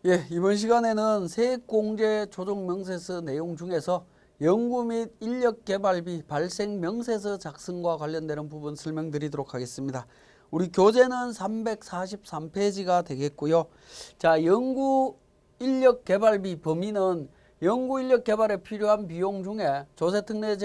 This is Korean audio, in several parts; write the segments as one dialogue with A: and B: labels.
A: 예, 이번 시간에는 세액공제 조정명세서 내용 중에서 연구 및 인력개발비 발생명세서 작성과 관련되는 부분 설명드리도록 하겠습니다. 우리 교재는 343페이지가 되겠고요. 자, 연구 인력개발비 범위는 연구 인력개발에 필요한 비용 중에 조세특례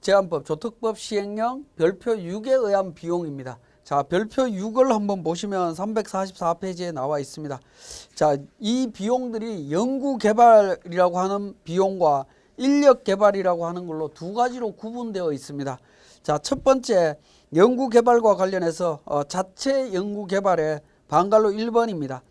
A: 제한법, 조특법 시행령 별표 6에 의한 비용입니다. 자, 별표 6을 한번 보시면 344페이지에 나와 있습니다. 자, 이 비용들이 연구개발이라고 하는 비용과 인력개발이라고 하는 걸로 두 가지로 구분되어 있습니다. 자, 첫 번째 연구개발과 관련해서 자체 연구개발의 방갈로 1번입니다.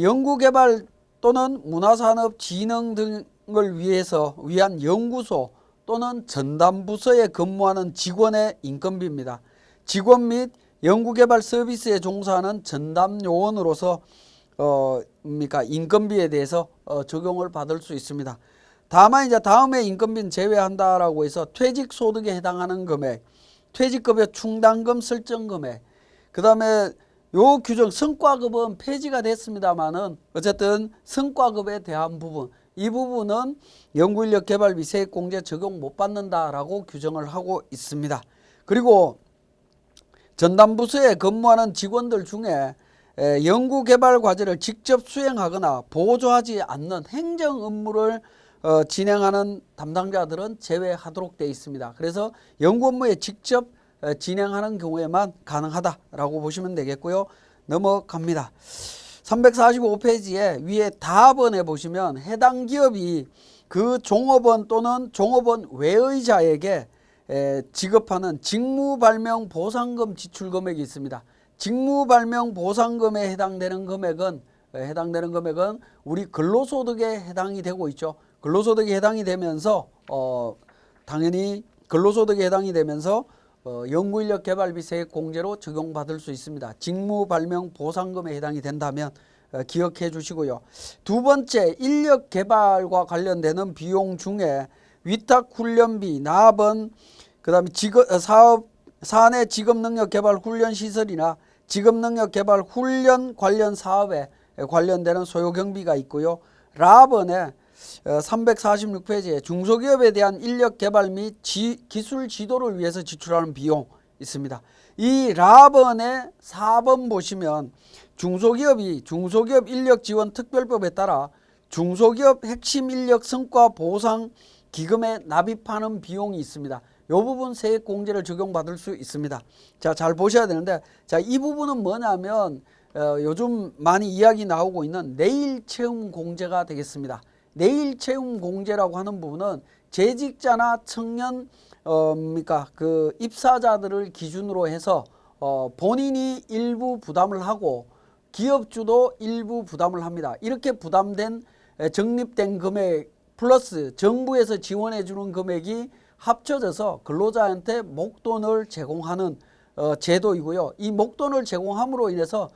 A: 연구개발 또는 문화산업진흥 등을 위한 연구소 또는 전담부서에 근무하는 직원의 인건비입니다. 직원 및 연구개발 서비스에 종사하는 전담요원으로서 인건비에 대해서 적용을 받을 수 있습니다. 다만 이제 다음에 인건비는 제외한다라고 해서 퇴직소득에 해당하는 금액, 퇴직급여 충당금 설정 금액, 그 다음에 요 규정 성과급은 폐지가 됐습니다만은 어쨌든 성과급에 대한 부분, 이 부분은 연구인력개발비 세액공제 적용 못 받는다라고 규정을 하고 있습니다. 그리고 전담부서에 근무하는 직원들 중에 연구개발 과제를 직접 수행하거나 보조하지 않는 행정 업무를 진행하는 담당자들은 제외하도록 되어 있습니다. 그래서 연구 업무에 직접 진행하는 경우에만 가능하다라고 보시면 되겠고요. 넘어갑니다. 345페이지에 위에 답원에 보시면 해당 기업이 그 종업원 또는 종업원 외의자에게 지급하는 직무발명 보상금 지출 금액이 있습니다. 직무발명 보상금에 해당되는 금액은 우리 근로소득에 해당이 되고 있죠. 근로소득에 해당이 되면서 당연히 근로소득에 해당이 되면서 연구인력개발비 세액공제로 적용받을 수 있습니다. 직무발명 보상금에 해당이 된다면 기억해 주시고요. 두 번째, 인력개발과 관련되는 비용 중에 위탁훈련비, 납은 그다음에 사내 직업능력개발 훈련시설이나 직업능력개발 훈련 관련 사업에 관련되는 소요경비가 있고요. 랍원에 346페이지에 중소기업에 대한 인력개발 및 기술 지도를 위해서 지출하는 비용 있습니다. 이 랍원의 4번 보시면 중소기업 인력지원특별법에 따라 중소기업 핵심 인력 성과 보상 기금에 납입하는 비용이 있습니다. 이 부분 세액공제를 적용받을 수 있습니다. 자, 잘 보셔야 되는데, 자, 이 부분은 뭐냐면 요즘 많이 이야기 나오고 있는 내일 채용 공제가 되겠습니다. 내일 채용 공제라고 하는 부분은 재직자나 청년 그 입사자들을 기준으로 해서 본인이 일부 부담을 하고 기업주도 일부 부담을 합니다. 이렇게 부담된 적립된 금액 플러스 정부에서 지원해 주는 금액이 합쳐져서 근로자한테 목돈을 제공하는 제도이고요. 이 목돈을 제공함으로 인해서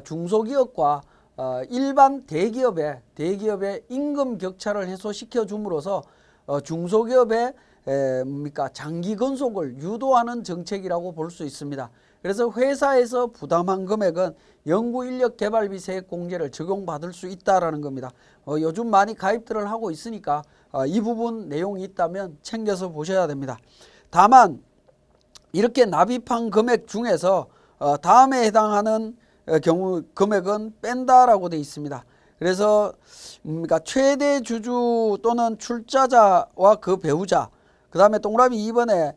A: 중소기업과 일반 대기업의 임금 격차를 해소시켜 줌으로써 중소기업의 장기 근속을 유도하는 정책이라고 볼 수 있습니다. 그래서 회사에서 부담한 금액은 연구인력개발비 세액공제를 적용받을 수 있다라는 겁니다. 요즘 많이 가입들을 하고 있으니까 이 부분 내용이 있다면 챙겨서 보셔야 됩니다. 다만 이렇게 납입한 금액 중에서 다음에 해당하는 경우 금액은 뺀다라고 되어 있습니다. 그래서 최대 주주 또는 출자자와 그 배우자, 그 다음에 동그라미 2번에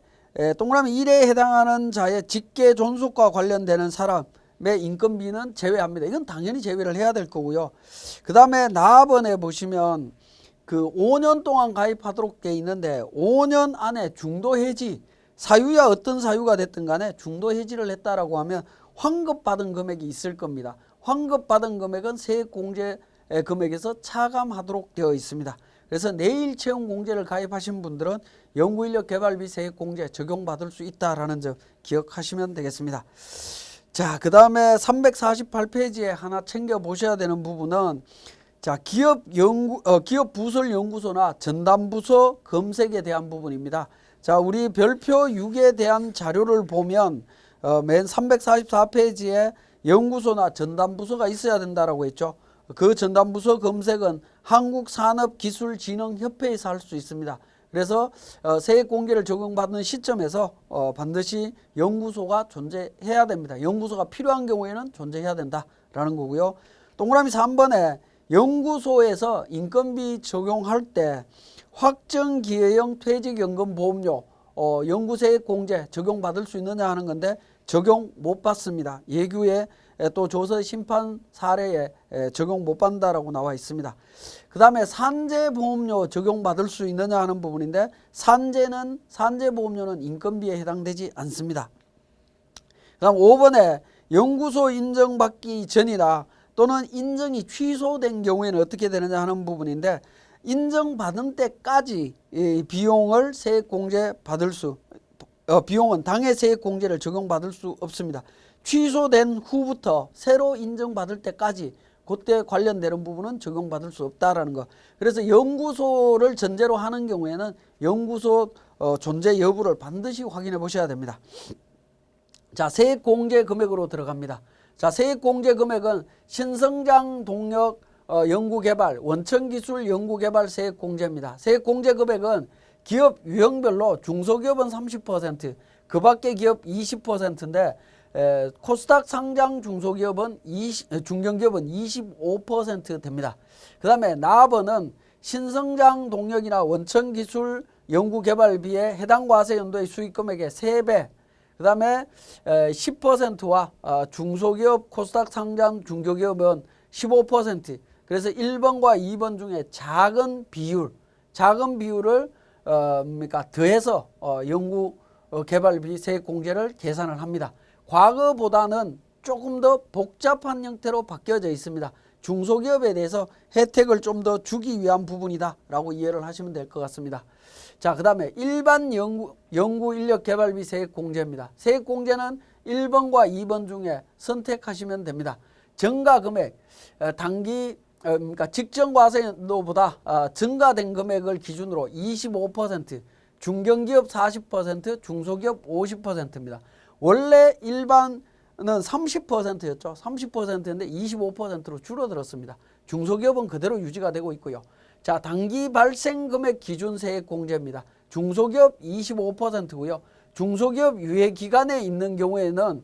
A: 동그라미 1에 해당하는 자의 직계 존속과 관련되는 사람의 인건비는 제외합니다. 이건 당연히 제외를 해야 될 거고요. 그 다음에 나번에 보시면 그 5년 동안 가입하도록 되어 있는데 5년 안에 중도 해지, 사유야 어떤 사유가 됐든 간에 중도 해지를 했다라고 하면 환급받은 금액이 있을 겁니다. 환급받은 금액은 세액공제 금액에서 차감하도록 되어 있습니다. 그래서 내일 채용 공제를 가입하신 분들은 연구인력개발비 세액공제 적용받을 수 있다라는 점 기억하시면 되겠습니다. 자, 그 다음에 348페이지에 하나 챙겨 보셔야 되는 부분은 자, 기업 부설 연구소나 전담부서 검색에 대한 부분입니다. 자, 우리 별표 6에 대한 자료를 보면 맨 344페이지에 연구소나 전담부서가 있어야 된다라고 했죠. 그 전담부서 검색은 한국산업기술진흥협회에서 할 수 있습니다. 그래서 세액공제를 적용받는 시점에서 반드시 연구소가 존재해야 됩니다. 연구소가 필요한 경우에는 존재해야 된다라는 거고요. 동그라미 3번에 연구소에서 인건비 적용할 때 확정기여형 퇴직연금보험료 연구세액공제 적용받을 수 있느냐 하는 건데 적용 못 받습니다. 예규에 또 조서 심판 사례에 적용 못 받는다라고 나와 있습니다. 그 다음에 산재보험료 적용받을 수 있느냐 하는 부분인데 산재보험료는 인건비에 해당되지 않습니다. 그 다음 5번에 연구소 인정받기 전이나 또는 인정이 취소된 경우에는 어떻게 되느냐 하는 부분인데 인정받은 때까지 비용을 세액공제 받을 수 비용은 당해 세액공제를 적용받을 수 없습니다. 취소된 후부터 새로 인정받을 때까지 그때 관련되는 부분은 적용받을 수 없다라는 거. 그래서 연구소를 전제로 하는 경우에는 연구소 존재 여부를 반드시 확인해 보셔야 됩니다. 자, 세액공제 금액으로 들어갑니다. 자, 세액공제 금액은 신성장 동력 연구개발, 원천기술 연구개발 세액공제입니다. 세액공제 금액은 기업 유형별로 중소기업은 30%, 그 밖의 기업 20%인데 코스닥 상장 중소기업은 중견기업은 25% 됩니다. 그 다음에 나աբ은 신성장 동력이나 원천기술 연구개발비에 해당 과세연도의 수익금액의 3배, 그 다음에 10%와 중소기업 코스닥 상장 중소기업은 15%, 그래서 1번과 2번 중에 작은 비율을 더해서 연구개발비 세액공제를 계산을 합니다. 과거보다는 조금 더 복잡한 형태로 바뀌어져 있습니다. 중소기업에 대해서 혜택을 좀 더 주기 위한 부분이다 라고 이해를 하시면 될 것 같습니다. 자, 그 다음에 일반 연구인력개발비 세액공제입니다. 세액공제는 1번과 2번 중에 선택하시면 됩니다. 증가금액, 그러니까 직전과세연도보다 증가된 금액을 기준으로 25%, 중견기업 40%, 중소기업 50%입니다. 원래 일반은 30%였죠. 30%인데 25%로 줄어들었습니다. 중소기업은 그대로 유지가 되고 있고요. 자, 단기 발생 금액 기준 세액 공제입니다. 중소기업 25%고요. 중소기업 유예 기간에 있는 경우에는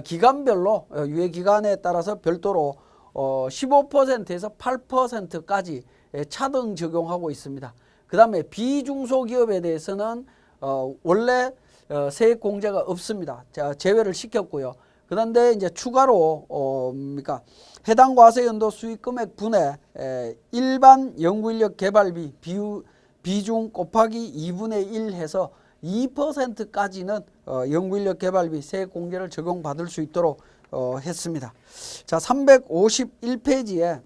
A: 기간별로 유예 기간에 따라서 별도로 15%에서 8%까지 차등 적용하고 있습니다. 그 다음에 비중소기업에 대해서는 원래 세액 공제가 없습니다. 자, 제외를 시켰고요. 그런데 이제 추가로 그러니까 해당 과세연도 수익금액 분의 일반 연구인력 개발비 비중 곱하기 2분의 1 해서 2%까지는 연구인력 개발비 세액 공제를 적용받을 수 있도록 했습니다. 자, 351페이지에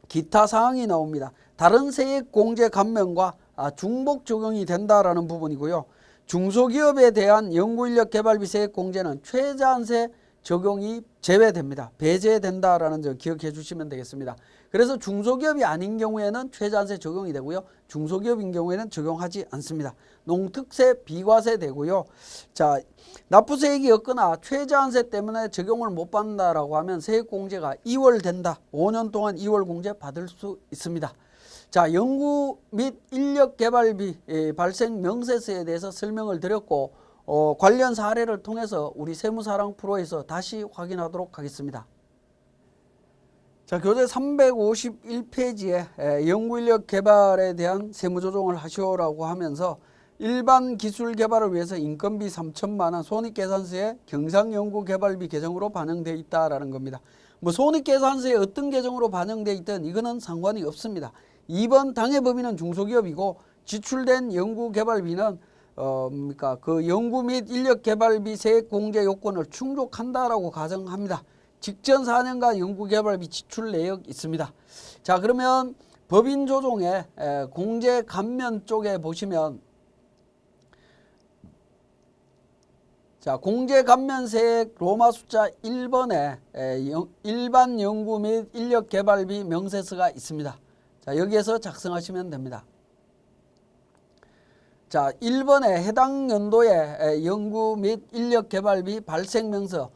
A: 기타 사항이 나옵니다. 다른 세액 공제 감면과 중복 적용이 된다라는 부분이고요. 중소기업에 대한 연구인력 개발비 세액 공제는 최저한세 적용이 제외됩니다. 배제된다라는 점 기억해 주시면 되겠습니다. 그래서 중소기업이 아닌 경우에는 최저한세 적용이 되고요. 중소기업인 경우에는 적용하지 않습니다. 농특세 비과세 되고요. 자, 납부세액이 없거나 최저한세 때문에 적용을 못 받는다라고 하면 세액공제가 2월 된다. 5년 동안 2월 공제 받을 수 있습니다. 자, 연구 및 인력개발비 발생 명세서에 대해서 설명을 드렸고 관련 사례를 통해서 우리 세무사랑 프로에서 다시 확인하도록 하겠습니다. 자, 교재 351페이지에 연구인력 개발에 대한 세무조정을 하시오라고 하면서 일반 기술 개발을 위해서 인건비 3천만 원 손익계산서에 경상연구개발비 계정으로 반영되어 있다라는 겁니다. 뭐 손익계산서에 어떤 계정으로 반영되어 있든 이거는 상관이 없습니다. 2번 당해범위는 중소기업이고 지출된 연구개발비는 그러니까 그 연구 및 인력개발비 세액 공제 요건을 충족한다라고 가정합니다. 직전 4년간 연구개발비 지출 내역 있습니다. 자, 그러면 법인 조정에 공제 감면 쪽에 보시면 자, 공제 감면세액 로마 숫자 1번에 일반 연구 및 인력개발비 명세서가 있습니다. 자, 여기에서 작성하시면 됩니다. 자, 1번에 해당 연도의 연구 및 인력개발비 발생명서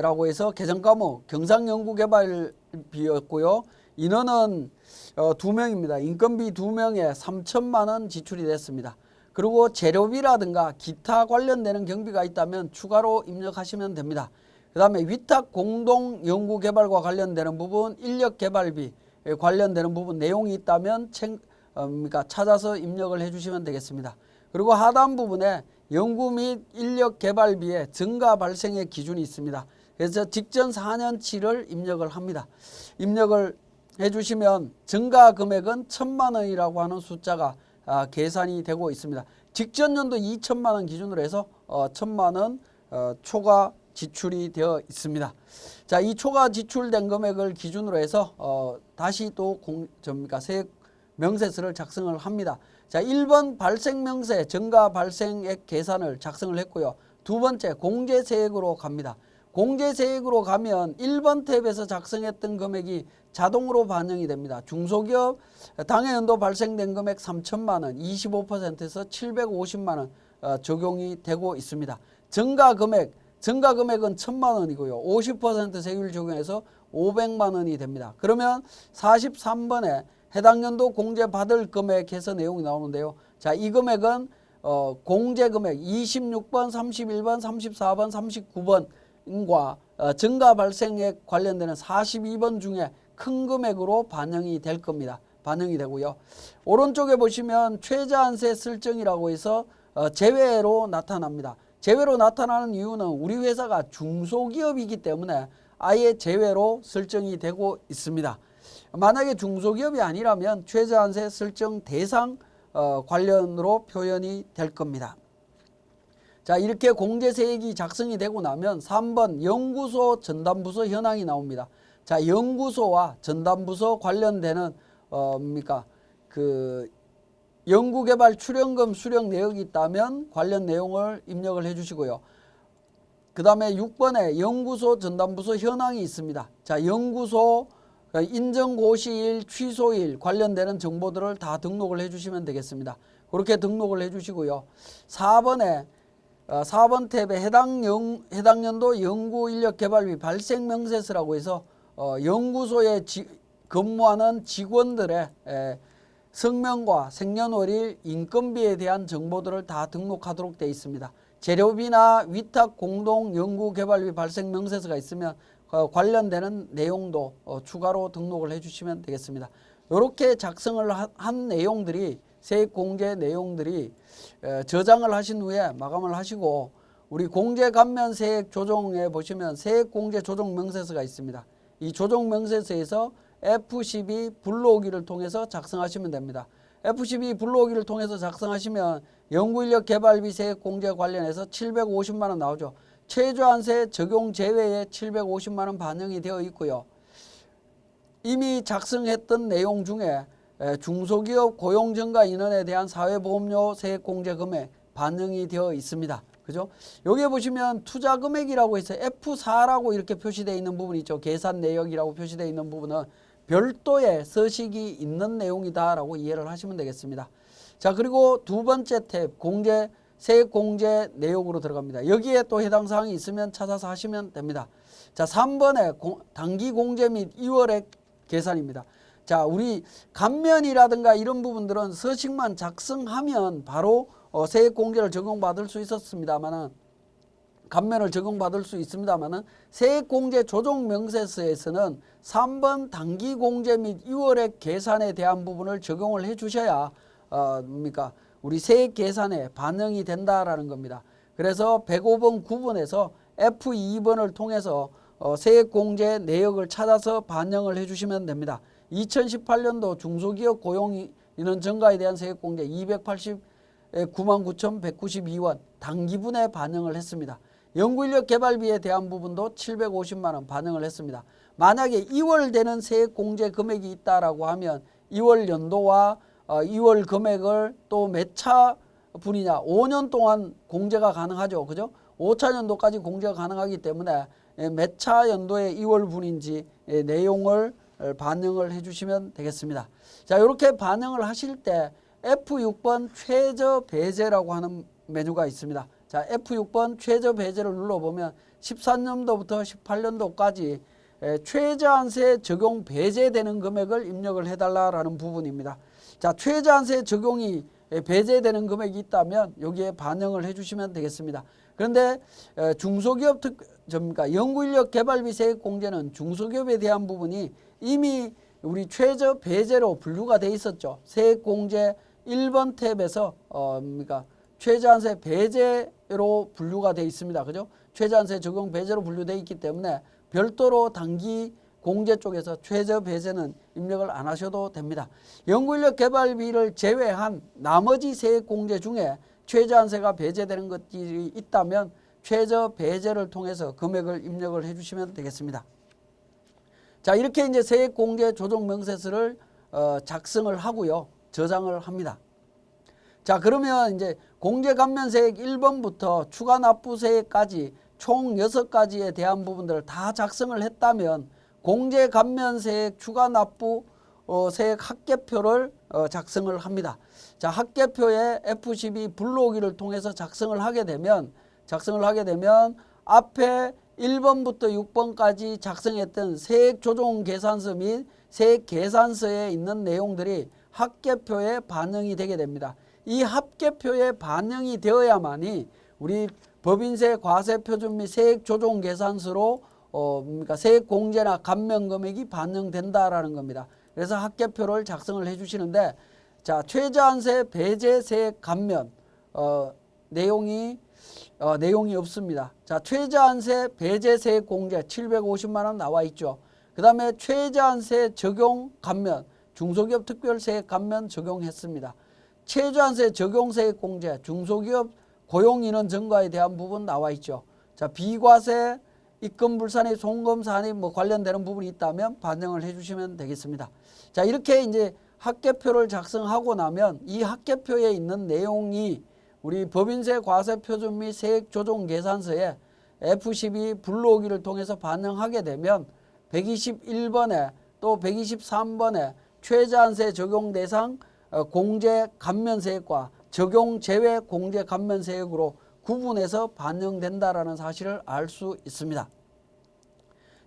A: 라고 해서 개정 과목 경상연구개발비였고요. 인원은 2명입니다. 인건비 2명에 3천만 원 지출이 됐습니다. 그리고 재료비라든가 기타 관련되는 경비가 있다면 추가로 입력하시면 됩니다. 그 다음에 위탁 공동연구개발과 관련되는 부분, 인력개발비 관련되는 부분 내용이 있다면 찾아서 입력을 해주시면 되겠습니다. 그리고 하단 부분에 연구 및 인력개발비의 증가 발생의 기준이 있습니다. 그래서 직전 4년치를 입력을 합니다. 입력을 해주시면 증가 금액은 1,000만 원이라고 하는 숫자가 계산이 되고 있습니다. 직전 연도 2천만 원 기준으로 해서 1,000만 원 초과 지출이 되어 있습니다. 자, 이 초과 지출된 금액을 기준으로 해서 다시 또 세액 명세서를 작성을 합니다. 자, 1번 발생명세 증가 발생액 계산을 작성을 했고요. 두 번째 공제세액으로 갑니다. 공제세액으로 가면 1번 탭에서 작성했던 금액이 자동으로 반영이 됩니다. 중소기업 당해연도 발생된 금액 3천만 원, 25%에서 750만 원 적용이 되고 있습니다. 증가금액은 1,000만 원이고요. 50% 세율 적용해서 500만 원이 됩니다. 그러면 43번에 해당 연도 공제받을 금액 해서 내용이 나오는데요. 자, 이 금액은 공제금액 26번, 31번, 34번, 39번과 증가 발생액 관련되는 42번 중에 큰 금액으로 반영이 될 겁니다. 반영이 되고요. 오른쪽에 보시면 최저한세 설정이라고 해서 제외로 나타납니다. 제외로 나타나는 이유는 우리 회사가 중소기업이기 때문에 아예 제외로 설정이 되고 있습니다. 만약에 중소기업이 아니라면 최저한세 설정 대상 관련으로 표현이 될 겁니다. 자, 이렇게 공제세액이 작성이 되고 나면 3번 연구소 전담부서 현황이 나옵니다. 자, 연구소와 전담부서 관련되는 연구개발 출연금 수령 내역이 있다면 관련 내용을 입력을 해주시고요. 그 다음에 6번에 연구소 전담부서 현황이 있습니다. 자, 연구소 인정고시일, 취소일 관련되는 정보들을 다 등록을 해주시면 되겠습니다. 그렇게 등록을 해주시고요. 4번 탭에 해당 연도 연구인력개발비 발생명세서라고 해서 연구소에 근무하는 직원들의 성명과 생년월일, 인건비에 대한 정보들을 다 등록하도록 되어 있습니다. 재료비나 위탁 공동 연구개발비 발생명세서가 있으면 관련되는 내용도 추가로 등록을 해주시면 되겠습니다. 이렇게 작성을 한 내용들이 세액공제 내용들이 저장을 하신 후에 마감을 하시고 우리 공제감면세액 조정에 보시면 세액공제 조정명세서가 있습니다. 이 조정명세서에서 F12 불러오기를 통해서 작성하시면 됩니다. F12 불러오기를 통해서 작성하시면 연구인력 개발비 세액공제 관련해서 750만 원 나오죠. 최저한세 적용 제외에 750만 원 반영이 되어 있고요. 이미 작성했던 내용 중에 중소기업 고용증가 인원에 대한 사회보험료 세액공제 금액 반영이 되어 있습니다. 그죠? 여기에 보시면 투자금액이라고 해서 F4라고 이렇게 표시되어 있는 부분이 있죠. 계산 내역이라고 표시되어 있는 부분은 별도의 서식이 있는 내용이다라고 이해를 하시면 되겠습니다. 자, 그리고 두 번째 탭 세액공제 내역으로 들어갑니다. 여기에 또 해당 사항이 있으면 찾아서 하시면 됩니다. 자, 3번에 단기공제 및 2월액 계산입니다. 자, 우리 감면이라든가 이런 부분들은 서식만 작성하면 바로 세액공제를 적용받을 수 있었습니다만은 감면을 적용받을 수 있습니다만은 세액공제 조정명세서에서는 3번 단기공제 및 2월액 계산에 대한 부분을 적용을 해 주셔야 우리 세액 계산에 반영이 된다라는 겁니다. 그래서 105번 9번에서 F2번을 통해서 세액공제 내역을 찾아서 반영을 해주시면 됩니다. 2018년도 중소기업 고용인원 증가에 대한 세액공제 289만 9,192원 당기분에 반영을 했습니다. 연구인력 개발비에 대한 부분도 750만 원 반영을 했습니다. 만약에 2월 되는 세액공제 금액이 있다라고 하면 2월 연도와 2월 금액을 또 몇 차 분이냐 5년 동안 공제가 가능하죠. 그죠? 5차 연도까지 공제가 가능하기 때문에 몇 차 연도의 2월 분인지 내용을 반영을 해주시면 되겠습니다. 자, 이렇게 반영을 하실 때 F6번 최저 배제라고 하는 메뉴가 있습니다. 자, F6번 최저 배제를 눌러보면 14년도부터 18년도까지 최저한세 적용 배제되는 금액을 입력을 해달라라는 부분입니다. 자, 최저한세 적용이 배제되는 금액이 있다면 여기에 반영을 해주시면 되겠습니다. 그런데 중소기업 연구인력 개발비 세액 공제는 중소기업에 대한 부분이 이미 우리 최저 배제로 분류가 돼 있었죠. 세액 공제 1번 탭에서 최저한세 배제로 분류가 돼 있습니다. 그죠? 최저한세 적용 배제로 분류되어 있기 때문에 별도로 단기 공제 쪽에서 최저 배제는 입력을 안 하셔도 됩니다. 연구인력 개발비를 제외한 나머지 세액 공제 중에 최저한세가 배제되는 것들이 있다면 최저 배제를 통해서 금액을 입력을 해주시면 되겠습니다. 자, 이렇게 이제 세액 공제 조정 명세서를 작성을 하고요, 저장을 합니다. 자, 그러면 이제 공제 감면세액 1번부터 추가 납부세액까지 총 6가지에 대한 부분들을 다 작성을 했다면 공제 감면세액 추가 납부 세액 합계표를 작성을 합니다. 자, 합계표에 F12 불러오기를 통해서 작성을 하게 되면 앞에 1번부터 6번까지 작성했던 세액 조정 계산서 및 세액 계산서에 있는 내용들이 합계표에 반영이 되게 됩니다. 이 합계표에 반영이 되어야만이 우리 법인세 과세 표준 및 세액 조정 계산서로 세액 공제나 감면 금액이 반영된다라는 겁니다. 그래서 합계표를 작성을 해주시는데, 자, 최저한세 배제 세액 감면 내용이 없습니다. 자, 최저한세 배제 세액 공제 750만 원 나와 있죠. 그 다음에 최저한세 적용 감면 중소기업 특별세액 감면 적용했습니다. 최저한세 적용 세액 공제 중소기업 고용인원 증가에 대한 부분 나와 있죠. 자, 비과세 입금 불산입 송금 산입 관련되는 부분이 있다면 반영을 해주시면 되겠습니다. 자, 이렇게 이제 합계표를 작성하고 나면 이 합계표에 있는 내용이 우리 법인세 과세 표준 및 세액 조정 계산서에 F12 불러오기를 통해서 반영하게 되면 121번에 또 123번에 최저한세 적용 대상 공제 감면세액과 적용 제외 공제 감면세액으로 구분해서 반영된다라는 사실을 알 수 있습니다.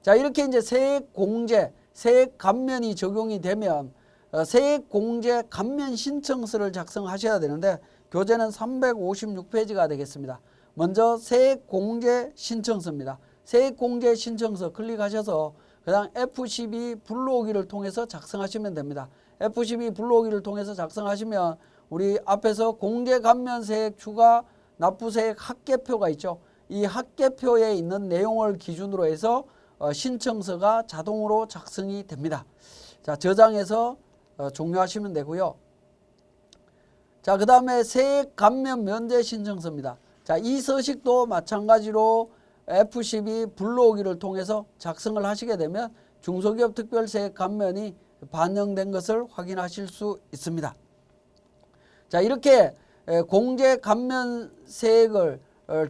A: 자, 이렇게 이제 세액 공제, 세액 감면이 적용이 되면 세액 공제 감면 신청서를 작성하셔야 되는데 교재는 356페이지가 되겠습니다. 먼저 세액 공제 신청서입니다. 세액 공제 신청서 클릭하셔서 그다음 F12 불러오기를 통해서 작성하시면 됩니다. F12 불러오기를 통해서 작성하시면 우리 앞에서 공제 감면 세액 추가 납부세액 합계표가 있죠. 이 합계표에 있는 내용을 기준으로 해서 신청서가 자동으로 작성이 됩니다. 자, 저장해서 종료하시면 되고요. 자, 그 다음에 세액 감면 면제 신청서입니다. 자, 이 서식도 마찬가지로 F12 불러오기를 통해서 작성을 하시게 되면 중소기업 특별세액 감면이 반영된 것을 확인하실 수 있습니다. 자, 이렇게 공제 감면 세액을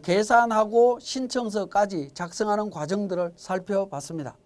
A: 계산하고 신청서까지 작성하는 과정들을 살펴봤습니다.